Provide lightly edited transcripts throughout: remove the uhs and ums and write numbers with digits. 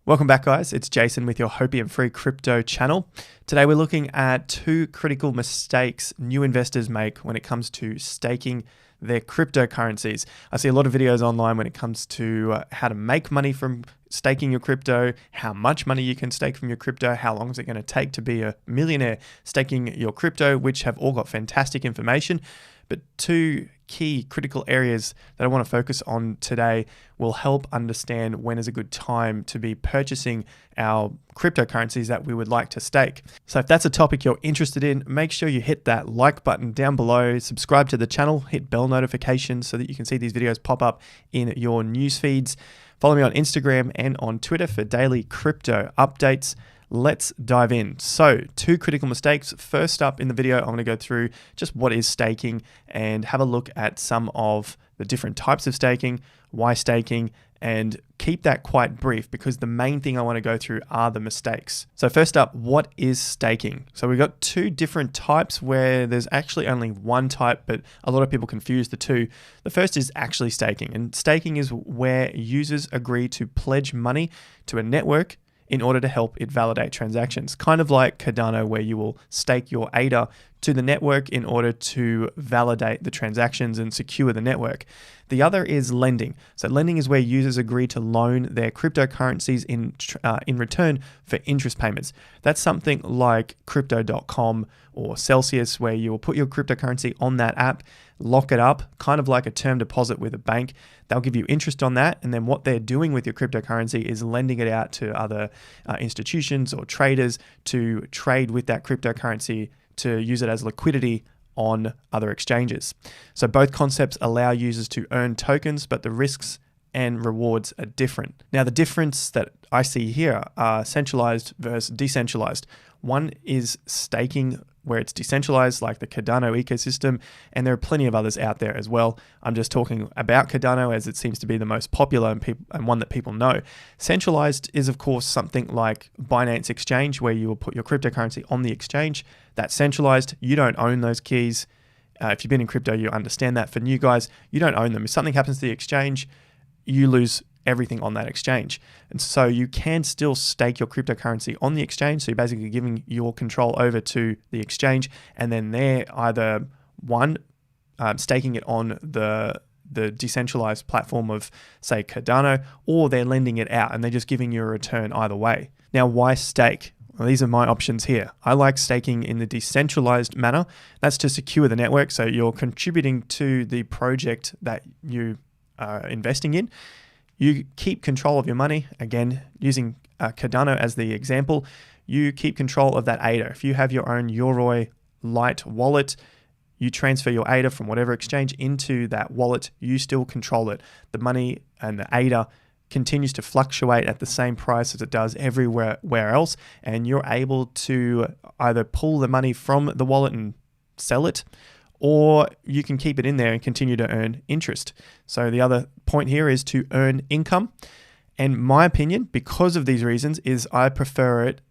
Welcome back, guys. It's Jason with your Hopium Free Crypto channel. Today we're looking at 2 critical mistakes new investors make when it comes to staking their cryptocurrencies. I see a lot of videos online when it comes to how to make money from staking your crypto, how much money you can stake from your crypto, how long is it going to take to be a millionaire staking your crypto, which have all got fantastic information. But 2 key critical areas that I want to focus on today will help understand when is a good time to be purchasing our cryptocurrencies that we would like to stake. So if that's a topic you're interested in, make sure you hit that like button down below, subscribe to the channel, hit bell notifications so that you can see these videos pop up in your news feeds. Follow me on Instagram and on Twitter for daily crypto updates. Let's dive in. So 2 critical mistakes. First up in the video, I'm going to go through just what is staking and have a look at some of the different types of staking, why staking, and keep that quite brief because the main thing I want to go through are the mistakes. So first up, what is staking? So we've got 2 different types where there's actually only one type, but a lot of people confuse the 2. The first is actually staking, and staking is where users agree to pledge money to a network in order to help it validate transactions. Kind of like Cardano, where you will stake your ADA to the network in order to validate the transactions and secure the network. The other is lending. So lending is where users agree to loan their cryptocurrencies in return for interest payments. That's something like Crypto.com or Celsius, where you will put your cryptocurrency on that app, lock it up, kind of like a term deposit with a bank. They'll give you interest on that, and then what they're doing with your cryptocurrency is lending it out to other institutions or traders to trade with that cryptocurrency to use it as liquidity on other exchanges. So both concepts allow users to earn tokens, but the risks and rewards are different. Now, the difference that I see here are centralized versus decentralized. One is staking where it's decentralized, like the Cardano ecosystem, and there are plenty of others out there as well. I'm just talking about Cardano as it seems to be the most popular and one that people know. Centralized is, of course, something like Binance Exchange, where you will put your cryptocurrency on the exchange. That's centralized. You don't own those keys. If you've been in crypto, you understand that. For new guys, you don't own them. If something happens to the exchange, you lose everything on that exchange. And so you can still stake your cryptocurrency on the exchange. So you're basically giving your control over to the exchange, and then they're either staking it on the decentralized platform of, say, Cardano, or they're lending it out and they're just giving you a return either way. Now, why stake? Well, these are my options here. I like staking in the decentralized manner. That's to secure the network. So you're contributing to the project that you are investing in. You keep control of your money. Again, using Cardano as the example, you keep control of that ADA. If you have your own Yoroi Lite wallet, you transfer your ADA from whatever exchange into that wallet, you still control it. The money and the ADA continues to fluctuate at the same price as it does everywhere else, and you're able to either pull the money from the wallet and sell it, or you can keep it in there and continue to earn interest. So the other point here is to earn income. And my opinion, because of these reasons, is I prefer it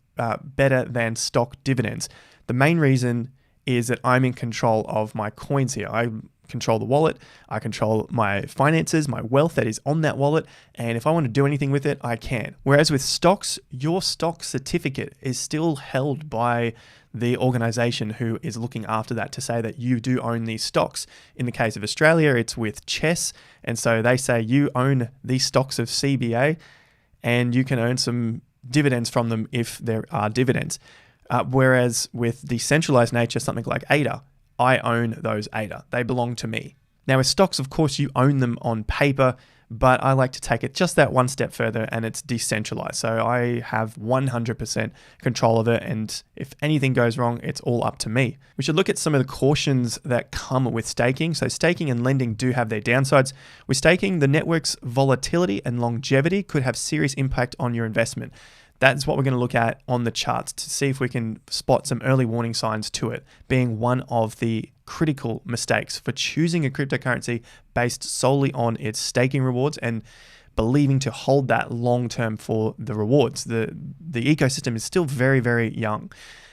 better than stock dividends. The main reason is that I'm in control of my coins here. I control the wallet, I control my finances, my wealth that is on that wallet, and if I want to do anything with it, I can. Whereas with stocks, your stock certificate is still held by the organization who is looking after that to say that you do own these stocks. In the case of Australia, it's with Chess, and so they say you own these stocks of CBA and you can earn some dividends from them if there are dividends. Whereas with the centralized nature, something like ADA, I own those ADA. They belong to me. Now with stocks, of course, you own them on paper, but I like to take it just that one step further, and it's decentralized. So I have 100% control of it, and if anything goes wrong, it's all up to me. We should look at some of the cautions that come with staking. So staking and lending do have their downsides. With staking, the network's volatility and longevity could have serious impact on your investment. That's what we're going to look at on the charts to see if we can spot some early warning signs to it, being one of the critical mistakes for choosing a cryptocurrency based solely on its staking rewards and believing to hold that long term for the rewards. The ecosystem is still very, very young.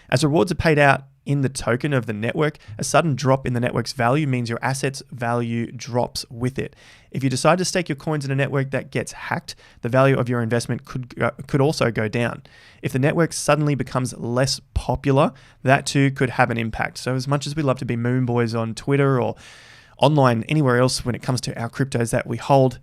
As rewards are paid out in the token of the network, a sudden drop in the network's value means your asset's value drops with it. If you decide to stake your coins in a network that gets hacked, the value of your investment could also go down. If the network suddenly becomes less popular, that too could have an impact. So as much as we love to be moon boys on Twitter or online anywhere else when it comes to our cryptos that we hold,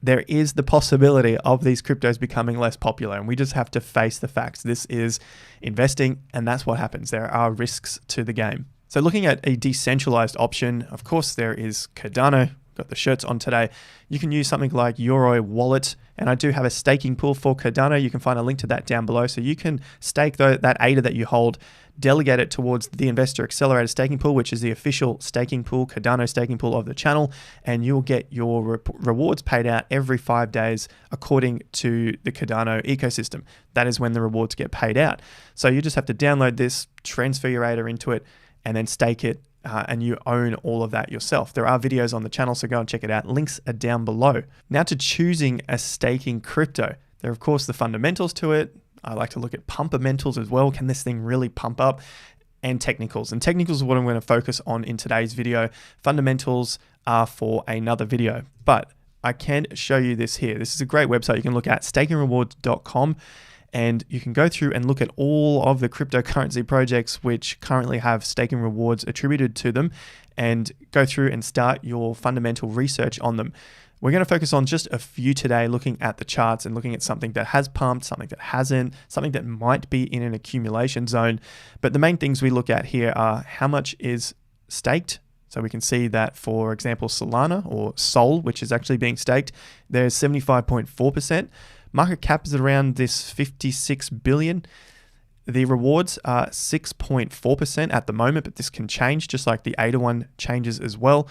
there is the possibility of these cryptos becoming less popular, and we just have to face the facts. This is investing, and that's what happens. There are risks to the game. So looking at a decentralized option, of course, there is Cardano. Got the shirts on today. You can use something like Yoroi Wallet, and I do have a staking pool for Cardano. You can find a link to that down below. So you can stake that ADA that you hold, delegate it towards the Investor Accelerator staking pool, which is the official staking pool, Cardano staking pool of the channel, and you'll get your rewards paid out every 5 days according to the Cardano ecosystem. That is when the rewards get paid out. So you just have to download this, transfer your ADA into it, and then stake it. And you own all of that yourself. There are videos on the channel, so go and check it out. Links are down below. Now to choosing a staking crypto. There are, of course, the fundamentals to it. I like to look at pumpermentals as well. Can this thing really pump up? And technicals. And technicals is what I'm going to focus on in today's video. Fundamentals are for another video. But I can show you this here. This is a great website you can look at, stakingrewards.com. And you can go through and look at all of the cryptocurrency projects which currently have staking rewards attributed to them and go through and start your fundamental research on them. We're going to focus on just a few today, looking at the charts and looking at something that has pumped, something that hasn't, something that might be in an accumulation zone. But the main things we look at here are how much is staked. So we can see that, for example, Solana or Sol, which is actually being staked, there's 75.4%. Market cap is around this 56 billion. The rewards are 6.4% at the moment, but this can change, just like the ADA one changes as well.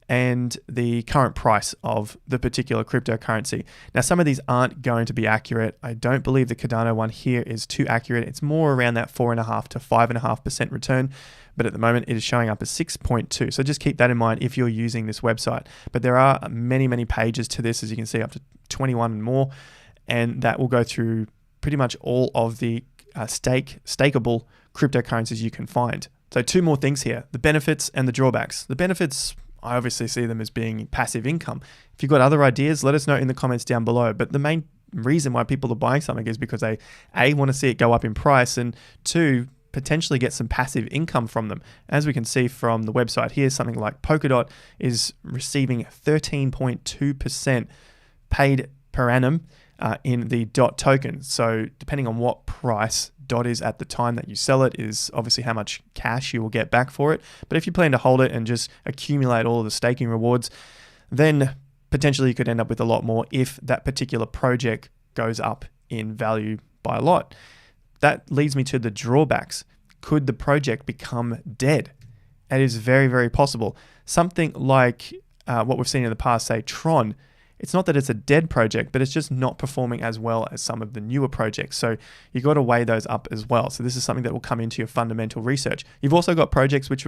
And the current price of the particular cryptocurrency. Now, some of these aren't going to be accurate. I don't believe the Cardano one here is too accurate. It's more around that 4.5 to 5.5% return, but at the moment it is showing up as 6.2. So just keep that in mind if you're using this website. But there are many, many pages to this, as you can see, up to 21 and more. And that will go through pretty much all of the stakeable cryptocurrencies you can find. So two more things here, the benefits and the drawbacks. The benefits, I obviously see them as being passive income. If you've got other ideas, let us know in the comments down below. But the main reason why people are buying something is because they, A, want to see it go up in price, and 2, potentially get some passive income from them. As we can see from the website here, something like Polkadot is receiving 13.2% paid per annum in the DOT token. So depending on what price DOT is at the time that you sell it is obviously how much cash you will get back for it. But if you plan to hold it and just accumulate all of the staking rewards, then potentially you could end up with a lot more if that particular project goes up in value by a lot. That leads me to the drawbacks. Could the project become dead? It is very, very possible. Something like what we've seen in the past, say Tron, it's not that it's a dead project, but it's just not performing as well as some of the newer projects. So you got to weigh those up as well. So this is something that will come into your fundamental research. You've also got projects which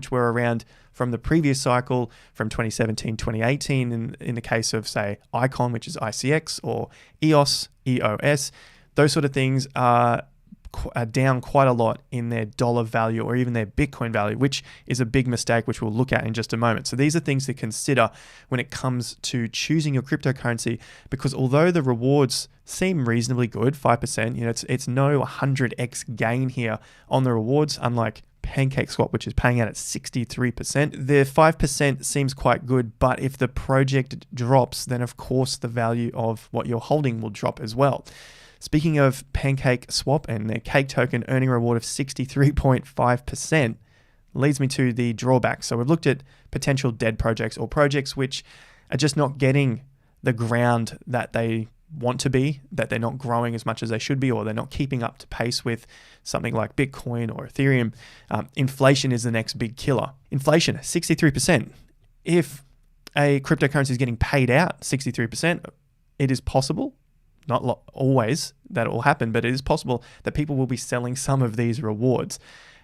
were around from the previous cycle, from 2017, 2018, in the case of, say, Icon, which is ICX, or EOS. Those sort of things are down quite a lot in their dollar value or even their Bitcoin value, which is a big mistake, which we'll look at in just a moment. So these are things to consider when it comes to choosing your cryptocurrency, because although the rewards seem reasonably good, 5%, it's no 100x gain here on the rewards, unlike PancakeSwap, which is paying out at 63%. The 5% seems quite good, but if the project drops, then of course the value of what you're holding will drop as well. Speaking of PancakeSwap and their cake token earning a reward of 63.5%, leads me to the drawbacks. So we've looked at potential dead projects or projects which are just not getting the ground that they want to be, that they're not growing as much as they should be, or they're not keeping up to pace with something like Bitcoin or Ethereum. Inflation is the next big killer. Inflation, 63%. If a cryptocurrency is getting paid out 63%, it is possible, not always that it will happen, but it is possible that people will be selling some of these rewards.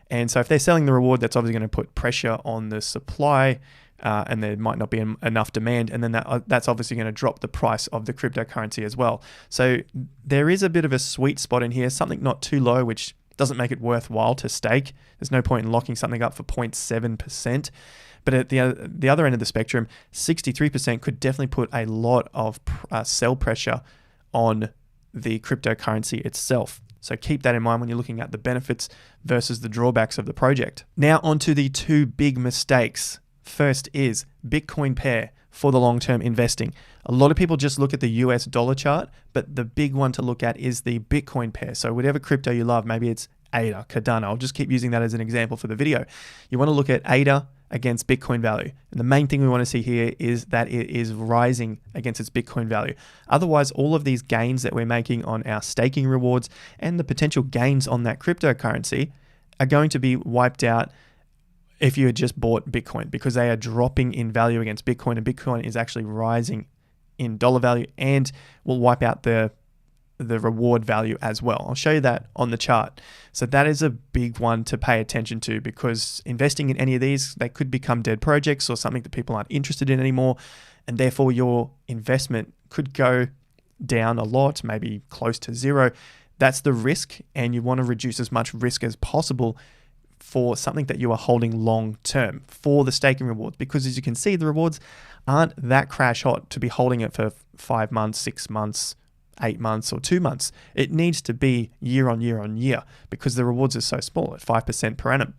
And so if they're selling the reward, that's obviously going to put pressure on the supply, and there might not be enough demand. And then that's obviously going to drop the price of the cryptocurrency as well. So there is a bit of a sweet spot in here, something not too low, which doesn't make it worthwhile to stake. There's no point in locking something up for 0.7%. But at the other end of the spectrum, 63% could definitely put a lot of sell pressure on the cryptocurrency itself. So keep that in mind when you're looking at the benefits versus the drawbacks of the project. Now onto the two big mistakes. First is Bitcoin pair for the long-term investing. A lot of people just look at the US dollar chart, but the big one to look at is the Bitcoin pair. So whatever crypto you love, maybe it's ADA, Cardano. I'll just keep using that as an example for the video. You want to look at ADA against Bitcoin value. And the main thing we want to see here is that it is rising against its Bitcoin value. Otherwise, all of these gains that we're making on our staking rewards and the potential gains on that cryptocurrency are going to be wiped out if you had just bought Bitcoin, because they are dropping in value against Bitcoin, and Bitcoin is actually rising in dollar value and will wipe out the reward value as well. I'll show you that on the chart. So that is a big one to pay attention to, because investing in any of these, they could become dead projects or something that people aren't interested in anymore. And therefore your investment could go down a lot, maybe close to zero. That's the risk, and you want to reduce as much risk as possible for something that you are holding long term for the staking rewards, because as you can see, the rewards aren't that crash hot to be holding it for 5 months, 6 months, 8 months, or 2 months. It needs to be year on year on year, because the rewards are so small at 5% per annum.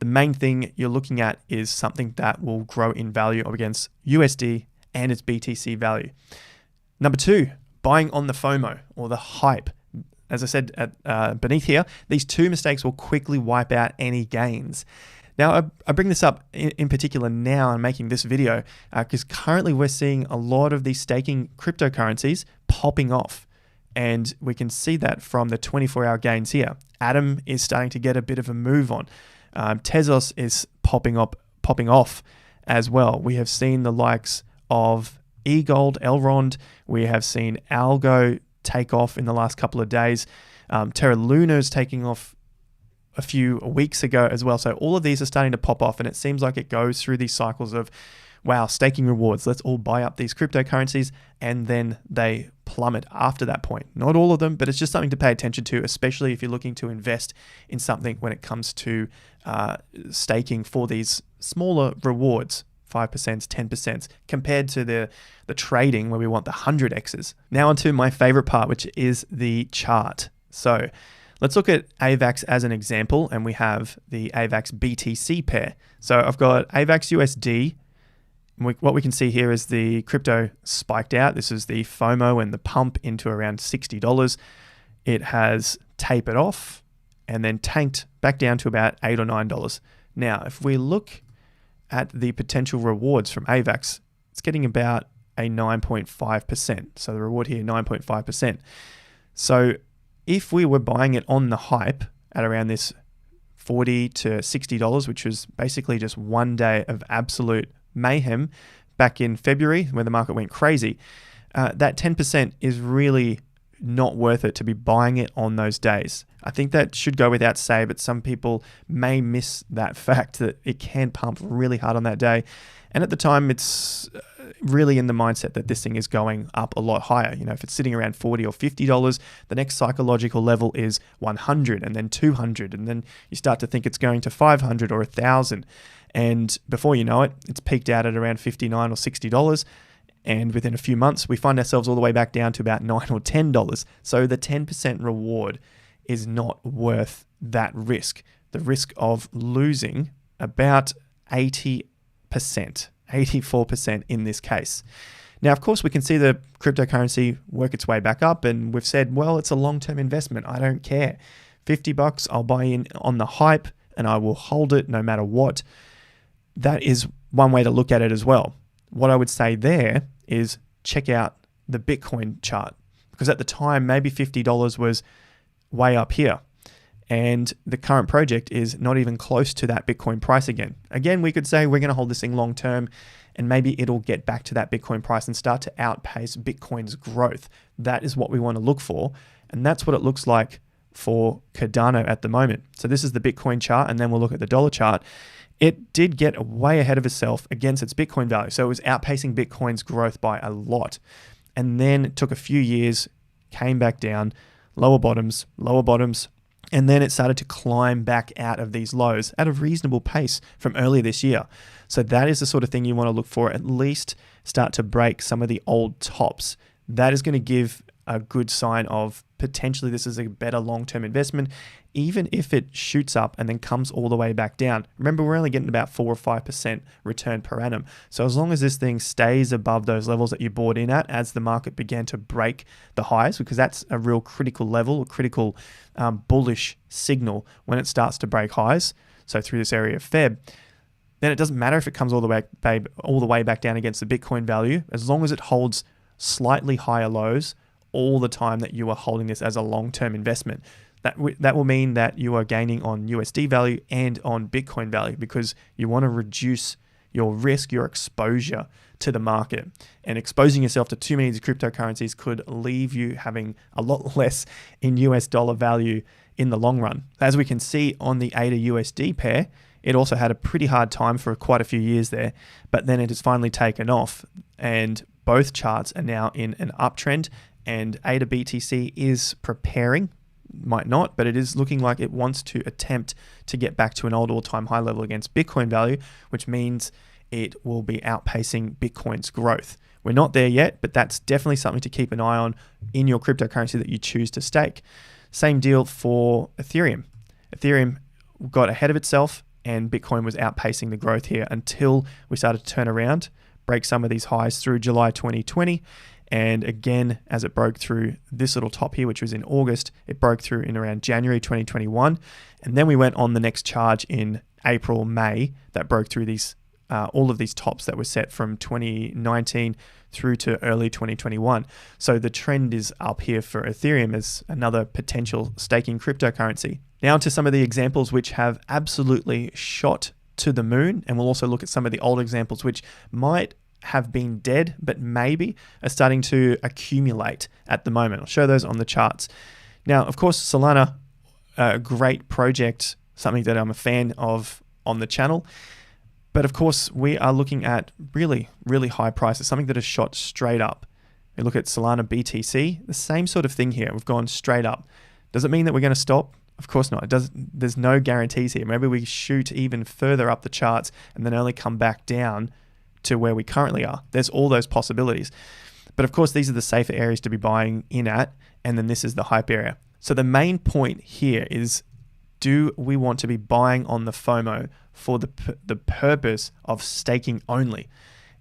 The main thing you're looking at is something that will grow in value against USD and its BTC value. Number 2, buying on the FOMO or the hype. As I said beneath here, these two mistakes will quickly wipe out any gains. Now, I bring this up in particular now and making this video because currently we're seeing a lot of these staking cryptocurrencies popping off. And we can see that from the 24-hour gains here. Atom is starting to get a bit of a move on. Tezos is popping off as well. We have seen the likes of eGold, Elrond. We have seen Algo take off in the last couple of days. Terra Luna is taking off a few weeks ago as well. So all of these are starting to pop off, and it seems like it goes through these cycles of, wow, staking rewards, let's all buy up these cryptocurrencies, and then they plummet after that point. Not all of them, but it's just something to pay attention to, especially if you're looking to invest in something when it comes to staking for these smaller rewards. 5%, 10%, compared to the trading where we want the 100x's. Now onto my favorite part, which is the chart. So let's look at AVAX as an example, and we have the AVAX BTC pair. So I've got AVAX USD. What we can see here is the crypto spiked out. This is the FOMO and the pump into around $60. It has tapered off and then tanked back down to about $8 or $9. Now, if we look at the potential rewards from AVAX, it's getting about a 9.5%. So the reward here, 9.5%. So if we were buying it on the hype at around this $40 to $60, which was basically just one day of absolute mayhem back in February when the market went crazy, that 10% is really not worth it to be buying it on those days. I think that should go without say, but some people may miss that fact that it can pump really hard on that day. And at the time, it's really in the mindset that this thing is going up a lot higher. You know, if it's sitting around $40 or $50, the next psychological level is 100 and then 200. And then you start to think it's going to 500 or 1,000. And before you know it, it's peaked out at around $59 or $60. And within a few months, we find ourselves all the way back down to about $9 or $10. So the 10% reward is not worth that risk. The risk of losing about 80%, 84% in this case. Now, of course, we can see the cryptocurrency work its way back up, and we've said, well, it's a long-term investment. I don't care. $50, I'll buy in on the hype and I will hold it no matter what. That is one way to look at it as well. What I would say there is check out the Bitcoin chart, because at the time, maybe $50 was way up here, and the current project is not even close to that Bitcoin price again. Again, we could say we're going to hold this thing long term, and maybe it'll get back to that Bitcoin price and start to outpace Bitcoin's growth. That is what we want to look for, and that's what it looks like for Cardano at the moment. So this is the Bitcoin chart, and then we'll look at the dollar chart. It did get way ahead of itself against its Bitcoin value. So it was outpacing Bitcoin's growth by a lot. And then it took a few years, came back down, lower bottoms, And then it started to climb back out of these lows at a reasonable pace from earlier this year. So that is the sort of thing you want to look for, at least start to break some of the old tops. That is going to give a good sign of potentially this is a better long-term investment, even if it shoots up and then comes all the way back down. Remember, we're only getting about 4 or 5% return per annum. So as long as this thing stays above those levels that you bought in at as the market began to break the highs, because that's a real critical level, a critical bullish signal when it starts to break highs. So through this area of Feb, then it doesn't matter if it comes all the way back down against the Bitcoin value, as long as it holds slightly higher lows all the time that you are holding this as a long-term investment. That will mean that you are gaining on USD value and on Bitcoin value, because you want to reduce your risk, your exposure to the market. And exposing yourself to too many of these cryptocurrencies could leave you having a lot less in US dollar value in the long run. As we can see on the ADA USD pair, it also had a pretty hard time for quite a few years there, but then it has finally taken off, and both charts are now in an uptrend, and ADA BTC is preparing, might not, but it is looking like it wants to attempt to get back to an old all-time high level against Bitcoin value, which means it will be outpacing Bitcoin's growth. We're not there yet, but that's definitely something to keep an eye on in your cryptocurrency that you choose to stake. Same deal for Ethereum. Ethereum got ahead of itself, and Bitcoin was outpacing the growth here until we started to turn around, break some of these highs through July 2020. And again, as it broke through this little top here, which was in August, it broke through in around January 2021. And then we went on the next charge in April, May, that broke through these all of these tops that were set from 2019 through to early 2021. So the trend is up here for Ethereum as another potential staking cryptocurrency. Now to some of the examples which have absolutely shot to the moon, and we'll also look at some of the old examples which might have been dead, but maybe are starting to accumulate at the moment. I'll show those on the charts. Now, of course, Solana, a great project, something that I'm a fan of on the channel. But of course, we are looking at really, really high prices, something that has shot straight up. We look at Solana BTC, the same sort of thing here. We've gone straight up. Does it mean that we're going to stop? Of course not. There's no guarantees here. Maybe we shoot even further up the charts and then only come back down to where we currently are. There's all those possibilities. But of course, these are the safer areas to be buying in at, and then this is the hype area. So the main point here is, do we want to be buying on the FOMO for the purpose of staking only?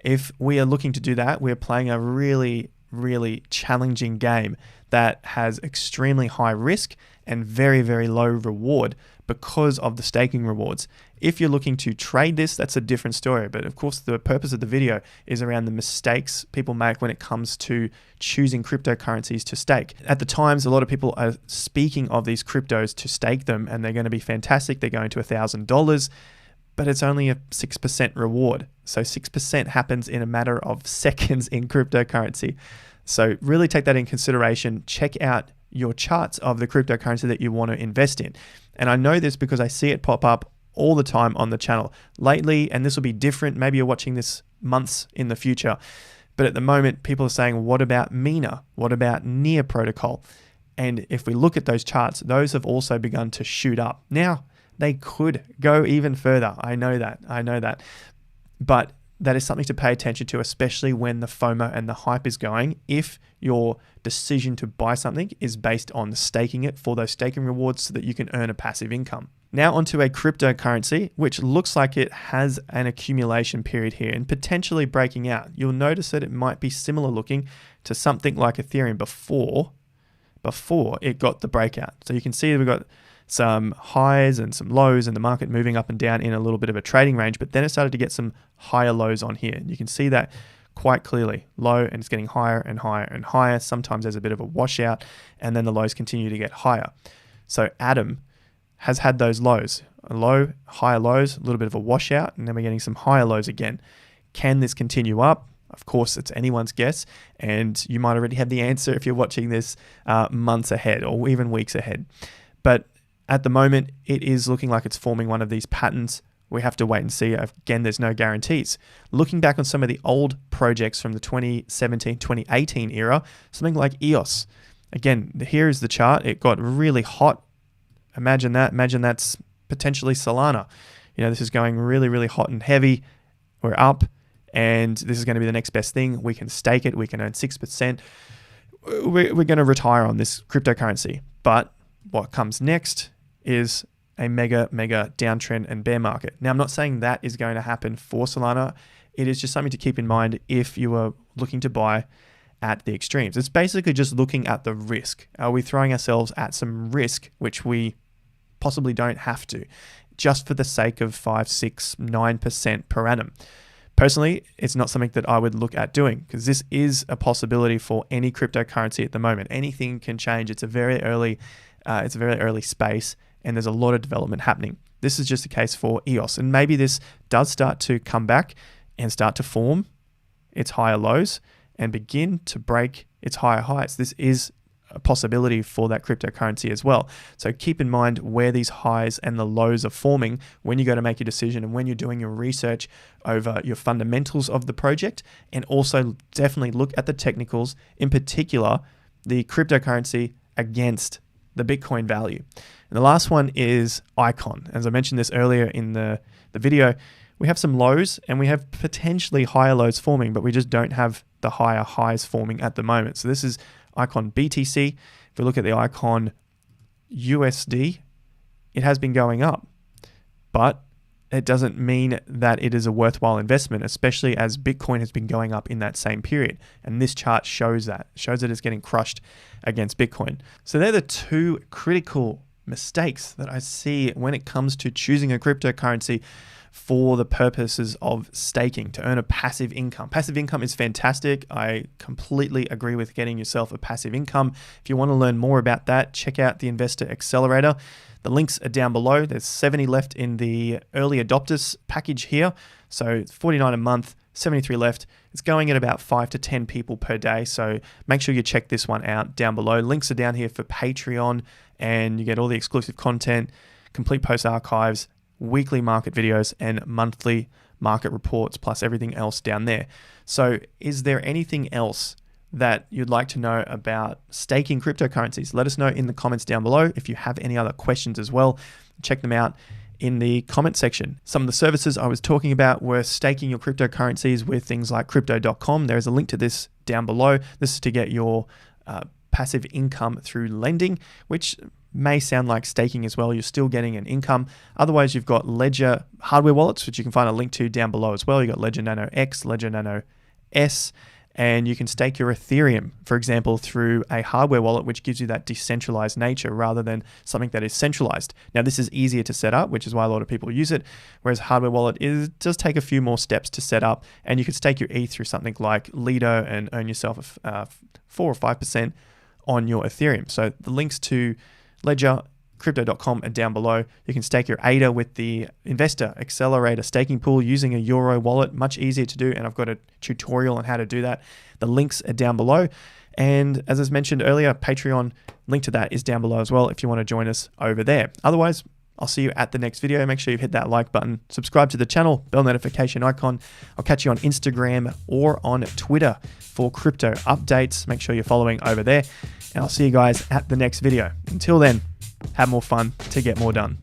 If we are looking to do that, we're playing a really, really challenging game that has extremely high risk and very, very low reward because of the staking rewards. If you're looking to trade this, that's a different story. But of course, the purpose of the video is around the mistakes people make when it comes to choosing cryptocurrencies to stake. At the times, a lot of people are speaking of these cryptos to stake them, and they're going to be fantastic. They're going to $1,000, but it's only a 6% reward. So 6% happens in a matter of seconds in cryptocurrency. So really take that in consideration. Check out your charts of the cryptocurrency that you want to invest in. And I know this because I see it pop up all the time on the channel lately, and this will be different. Maybe you're watching this months in the future, but at the moment people are saying, what about Mina? What about Near Protocol? And if we look at those charts, those have also begun to shoot up. Now, they could go even further. I know that. But that is something to pay attention to, especially when the FOMO and the hype is going. If your decision to buy something is based on staking it for those staking rewards so that you can earn a passive income. Now onto a cryptocurrency, which looks like it has an accumulation period here and potentially breaking out. You'll notice that it might be similar looking to something like Ethereum before it got the breakout. So you can see that we've got some highs and some lows and the market moving up and down in a little bit of a trading range, but then it started to get some higher lows on here. And you can see that quite clearly, low, and it's getting higher and higher and higher. Sometimes there's a bit of a washout, and then the lows continue to get higher. So Atom has had those lows, a low, higher lows, a little bit of a washout, and then we're getting some higher lows again. Can this continue up? Of course, it's anyone's guess, and you might already have the answer if you're watching this months ahead or even weeks ahead. But at the moment, it is looking like it's forming one of these patterns. We have to wait and see. Again, there's no guarantees. Looking back on some of the old projects from the 2017, 2018 era, something like EOS. Again, here is the chart. It got really hot Imagine that. Imagine that's potentially Solana. This is going really, really hot and heavy. We're up, and this is going to be the next best thing. We can stake it. We can earn 6%. We're going to retire on this cryptocurrency. But what comes next is a mega downtrend and bear market. Now, I'm not saying that is going to happen for Solana. It is just something to keep in mind if you are looking to buy at the extremes. It's basically just looking at the risk. Are we throwing ourselves at some risk, which we possibly don't have to, just for the sake of 5, 6, 9% per annum? Personally, it's not something that I would look at doing, because this is a possibility for any cryptocurrency at the moment. Anything can change. It's a very early space, and there's a lot of development happening. This is just the case for EOS, and maybe this does start to come back and start to form its higher lows and begin to break its higher heights. This is a possibility for that cryptocurrency as well. So keep in mind where these highs and the lows are forming when you go to make your decision and when you're doing your research over your fundamentals of the project, and also definitely look at the technicals, in particular the cryptocurrency against the Bitcoin value. And the last one is Icon. As I mentioned this earlier in the video, we have some lows and we have potentially higher lows forming, but we just don't have the higher highs forming at the moment. So this is Icon BTC. If we look at the Icon USD, it has been going up, but it doesn't mean that it is a worthwhile investment, especially as Bitcoin has been going up in that same period. And this chart shows that it's getting crushed against Bitcoin. So they're the two critical mistakes that I see when it comes to choosing a cryptocurrency for the purposes of staking, to earn a passive income. Passive income is fantastic. I completely agree with getting yourself a passive income. If you want to learn more about that, check out the Investor Accelerator. The links are down below. There's 70 left in the early adopters package here. So $49 a month, 73 left. It's going at about 5 to 10 people per day. So make sure you check this one out down below. Links are down here for Patreon, and you get all the exclusive content, complete post archives, weekly market videos, and monthly market reports, plus everything else down there. So is there anything else that you'd like to know about staking cryptocurrencies? Let us know in the comments down below. If you have any other questions as well, check them out in the comment section. Some of the services I was talking about were staking your cryptocurrencies with things like Crypto.com. There's a link to this down below. This is to get your passive income through lending, which may sound like staking as well. You're still getting an income. Otherwise, you've got Ledger hardware wallets, which you can find a link to down below as well. You've got Ledger Nano X, Ledger Nano S, and you can stake your Ethereum, for example, through a hardware wallet, which gives you that decentralized nature rather than something that is centralized. Now, this is easier to set up, which is why a lot of people use it, whereas hardware wallet does take a few more steps to set up, and you can stake your ETH through something like Lido and earn yourself 4 or 5% on your Ethereum. So the links to Ledger, Crypto.com are down below. You can stake your ADA with the Investor Accelerator staking pool using a Euro wallet. Much easier to do, and I've got a tutorial on how to do that. The links are down below. And as I mentioned earlier, Patreon, link to that is down below as well if you want to join us over there. Otherwise, I'll see you at the next video. Make sure you've hit that like button, subscribe to the channel, bell notification icon. I'll catch you on Instagram or on Twitter for crypto updates. Make sure you're following over there. And I'll see you guys at the next video. Until then, have more fun to get more done.